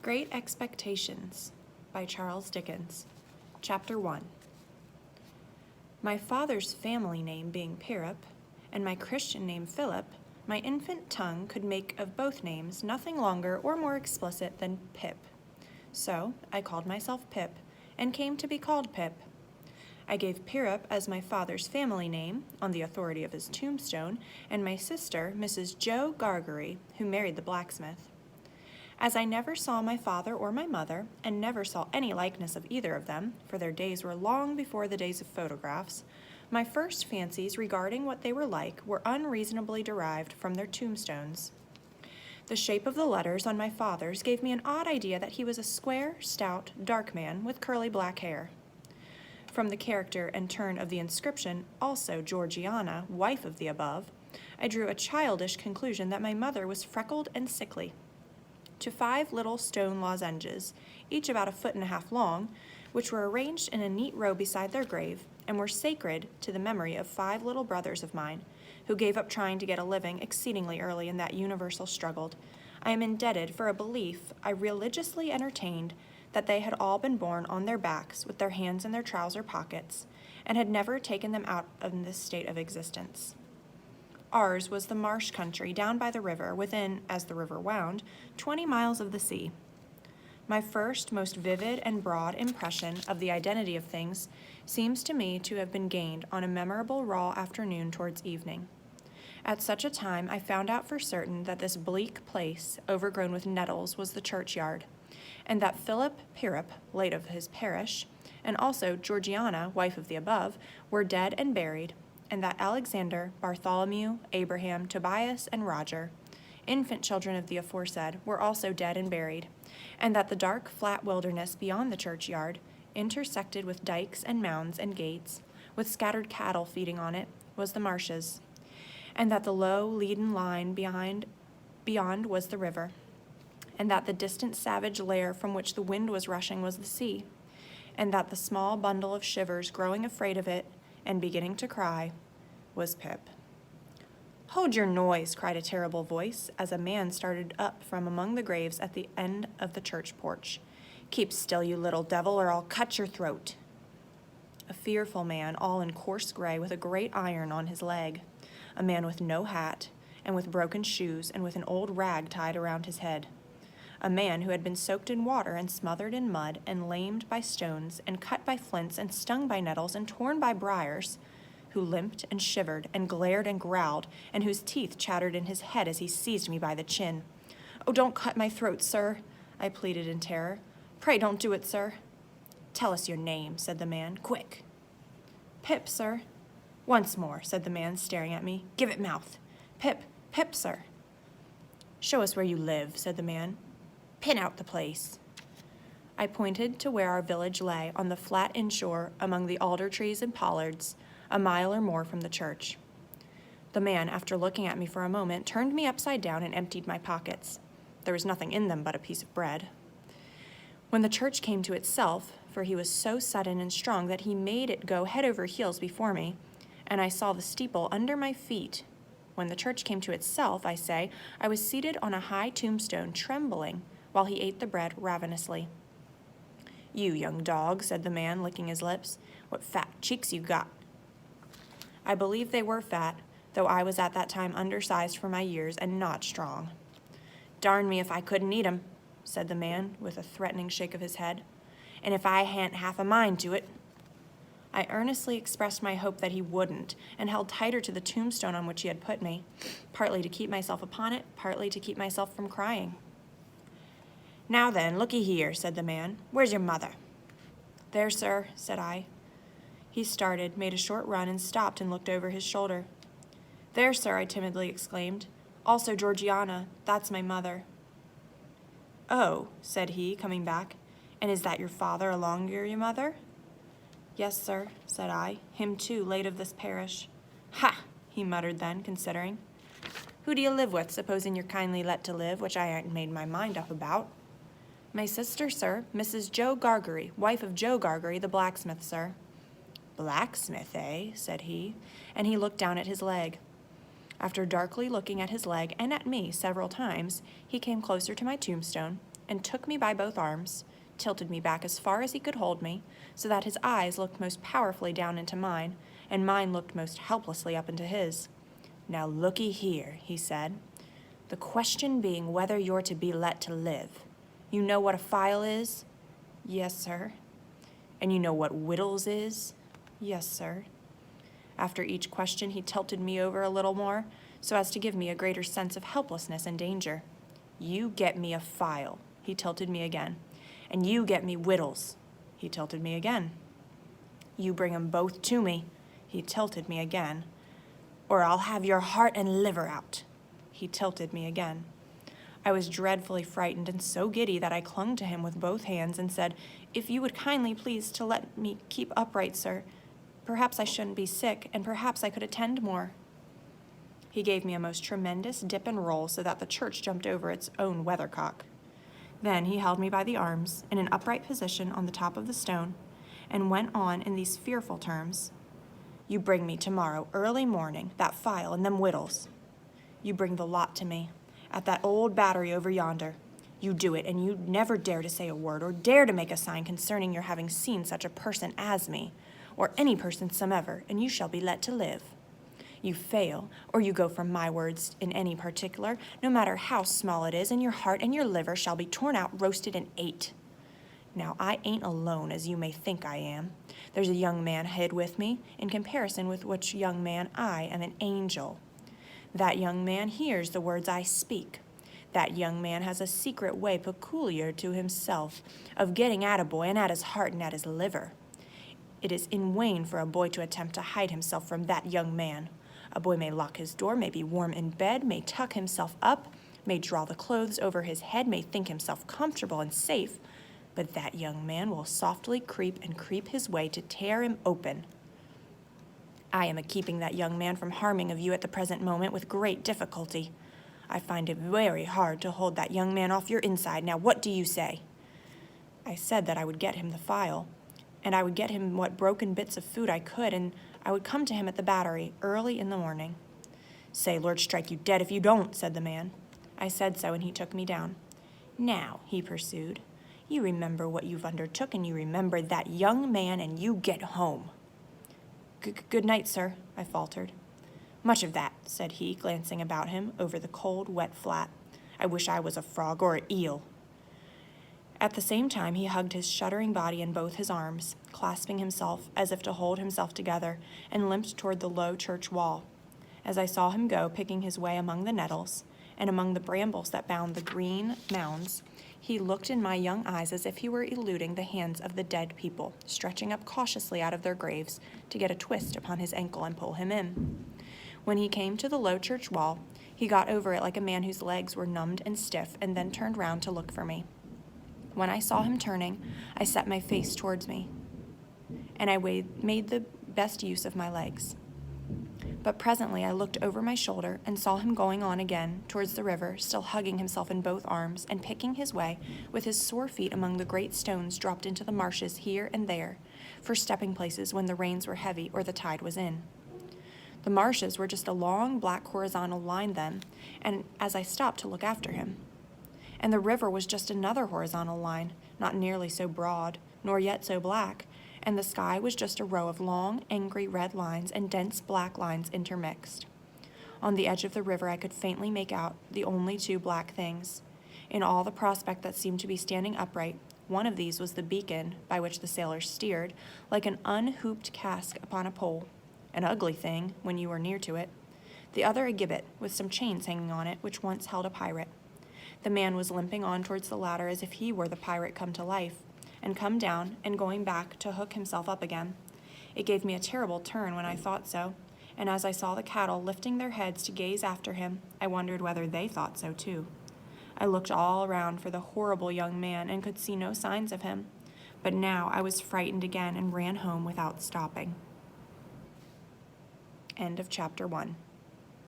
Great Expectations by Charles Dickens. Chapter 1. My father's family name being Pirrip, and my Christian name Philip, my infant tongue could make of both names nothing longer or more explicit than Pip. So I called myself Pip, and came to be called Pip. I gave Pirrip as my father's family name, on the authority of his tombstone, and my sister, Mrs. Joe Gargery, who married the blacksmith. As I never saw my father or my mother, and never saw any likeness of either of them, for their days were long before the days of photographs, my first fancies regarding what they were like were unreasonably derived from their tombstones. The shape of the letters on my father's gave me an odd idea that he was a square, stout, dark man with curly black hair. From the character and turn of the inscription, also Georgiana, wife of the above, I drew a childish conclusion that my mother was freckled and sickly. To 5 little stone lozenges, each about 1.5 feet long, which were arranged in a neat row beside their grave, and were sacred to the memory of 5 little brothers of mine, who gave up trying to get a living exceedingly early in that universal struggle, I am indebted for a belief I religiously entertained that they had all been born on their backs with their hands in their trouser pockets, and had never taken them out of this state of existence. Ours was the marsh country down by the river, within, as the river wound, 20 miles of the sea. My first, most vivid and broad impression of the identity of things seems to me to have been gained on a memorable raw afternoon towards evening. At such a time I found out for certain that this bleak place, overgrown with nettles, was the churchyard, and that Philip Pirrip, late of his parish, and also Georgiana, wife of the above, were dead and buried, and that Alexander, Bartholomew, Abraham, Tobias, and Roger, infant children of the aforesaid, were also dead and buried, and that the dark, flat wilderness beyond the churchyard, intersected with dikes and mounds and gates, with scattered cattle feeding on it, was the marshes, and that the low, leaden line beyond was the river, and that the distant savage lair from which the wind was rushing was the sea, and that the small bundle of shivers growing afraid of it, and beginning to cry, was Pip. "Hold your noise," cried a terrible voice, as a man started up from among the graves at the end of the church porch. "Keep still, you little devil, or I'll cut your throat." A fearful man, all in coarse gray, with a great iron on his leg. A man with no hat, and with broken shoes, and with an old rag tied around his head. A man who had been soaked in water and smothered in mud and lamed by stones and cut by flints and stung by nettles and torn by briars, who limped and shivered and glared and growled, and whose teeth chattered in his head as he seized me by the chin. "Oh, don't cut my throat, sir," I pleaded in terror. "Pray don't do it, sir." "Tell us your name," said the man. "Quick." "Pip, sir." "Once more," said the man, staring at me. "Give it mouth." Pip, sir." "Show us where you live," said the man. "Pin out the place." I pointed to where our village lay, on the flat inshore among the alder trees and pollards, a mile or more from the church. The man, after looking at me for a moment, turned me upside down and emptied my pockets. There was nothing in them but a piece of bread. When the church came to itself, for he was so sudden and strong that he made it go head over heels before me, and I saw the steeple under my feet. When the church came to itself, I say, I was seated on a high tombstone, trembling, while he ate the bread ravenously. "You young dog," said the man, licking his lips, "what fat cheeks you got." I believe they were fat, though I was at that time undersized for my years and not strong. "Darn me if I couldn't eat 'em," said the man, with a threatening shake of his head, "and if I hadn't half a mind to it." I earnestly expressed my hope that he wouldn't, and held tighter to the tombstone on which he had put me, partly to keep myself upon it, partly to keep myself from crying. "Now then, looky here," said the man. "Where's your mother?" "There, sir," said I. He started, made a short run, and stopped and looked over his shoulder. "There, sir," I timidly exclaimed. "Also Georgiana, that's my mother." "Oh," said he, coming back, "and is that your father along your mother?" "Yes, sir," said I. "Him too, late of this parish." "Ha!" he muttered then, considering. "Who do you live with, supposing you're kindly let to live, which I ain't made my mind up about?" "My sister, sir, Mrs. Joe Gargery, wife of Joe Gargery, the blacksmith, sir." "Blacksmith, eh?" said he, and he looked down at his leg. After darkly looking at his leg and at me several times, he came closer to my tombstone, and took me by both arms, tilted me back as far as he could hold me, so that his eyes looked most powerfully down into mine, and mine looked most helplessly up into his. "Now looky here," he said. "The question being whether you're to be let to live. You know what a file is?" "Yes, sir." "And you know what wittles is?" "Yes, sir." After each question, he tilted me over a little more, so as to give me a greater sense of helplessness and danger. "You get me a file," he tilted me again. "And you get me wittles," he tilted me again. "You bring 'em both to me," he tilted me again. "Or I'll have your heart and liver out," he tilted me again. I was dreadfully frightened and so giddy that I clung to him with both hands and said, "If you would kindly please to let me keep upright, sir, perhaps I shouldn't be sick, and perhaps I could attend more." He gave me a most tremendous dip and roll so that the church jumped over its own weathercock. Then he held me by the arms in an upright position on the top of the stone and went on in these fearful terms. "You bring me tomorrow early morning that file and them wittles. You bring the lot to me at that old battery over yonder. You do it, and you never dare to say a word or dare to make a sign concerning your having seen such a person as me, or any person somever, and you shall be let to live. You fail, or you go from my words in any particular, no matter how small it is, and your heart and your liver shall be torn out, roasted, and ate. Now, I ain't alone, as you may think I am. There's a young man hid with me, in comparison with which young man I am an angel. That young man hears the words I speak. That young man has a secret way peculiar to himself of getting at a boy and at his heart and at his liver. It is in vain for a boy to attempt to hide himself from that young man. A boy may lock his door, may be warm in bed, may tuck himself up, may draw the clothes over his head, may think himself comfortable and safe, but that young man will softly creep his way to tear him open. I am a-keeping that young man from harming of you at the present moment with great difficulty. I find it very hard to hold that young man off your inside. Now, what do you say?" I said that I would get him the file, and I would get him what broken bits of food I could, and I would come to him at the battery early in the morning. "Say, Lord strike you dead if you don't," said the man. I said so, and he took me down. "Now," he pursued, "you remember what you've undertook, and you remember that young man, and you get home." Good night, sir," I faltered. "Much of that," said he, glancing about him over the cold, wet flat. "I wish I was a frog or an eel." At the same time, he hugged his shuddering body in both his arms, clasping himself as if to hold himself together, and limped toward the low church wall. As I saw him go, picking his way among the nettles, and among the brambles that bound the green mounds, he looked in my young eyes as if he were eluding the hands of the dead people, stretching up cautiously out of their graves to get a twist upon his ankle and pull him in. When he came to the low church wall, he got over it like a man whose legs were numbed and stiff, and then turned round to look for me. When I saw him turning, I set my face towards me, and I made the best use of my legs. But presently I looked over my shoulder and saw him going on again towards the river, still hugging himself in both arms and picking his way with his sore feet among the great stones dropped into the marshes here and there for stepping places when the rains were heavy or the tide was in. The marshes were just a long black horizontal line then, and as I stopped to look after him. And the river was just another horizontal line, not nearly so broad, nor yet so black, and the sky was just a row of long, angry red lines and dense black lines intermixed. On the edge of the river I could faintly make out the only two black things. In all the prospect that seemed to be standing upright, one of these was the beacon by which the sailors steered, like an unhooped cask upon a pole, an ugly thing when you were near to it. The other a gibbet, with some chains hanging on it, which once held a pirate. The man was limping on towards the ladder as if he were the pirate come to life, and come down and going back to hook himself up again. It gave me a terrible turn when I thought so, and as I saw the cattle lifting their heads to gaze after him, I wondered whether they thought so too. I looked all around for the horrible young man and could see no signs of him, but now I was frightened again and ran home without stopping. End of chapter 1.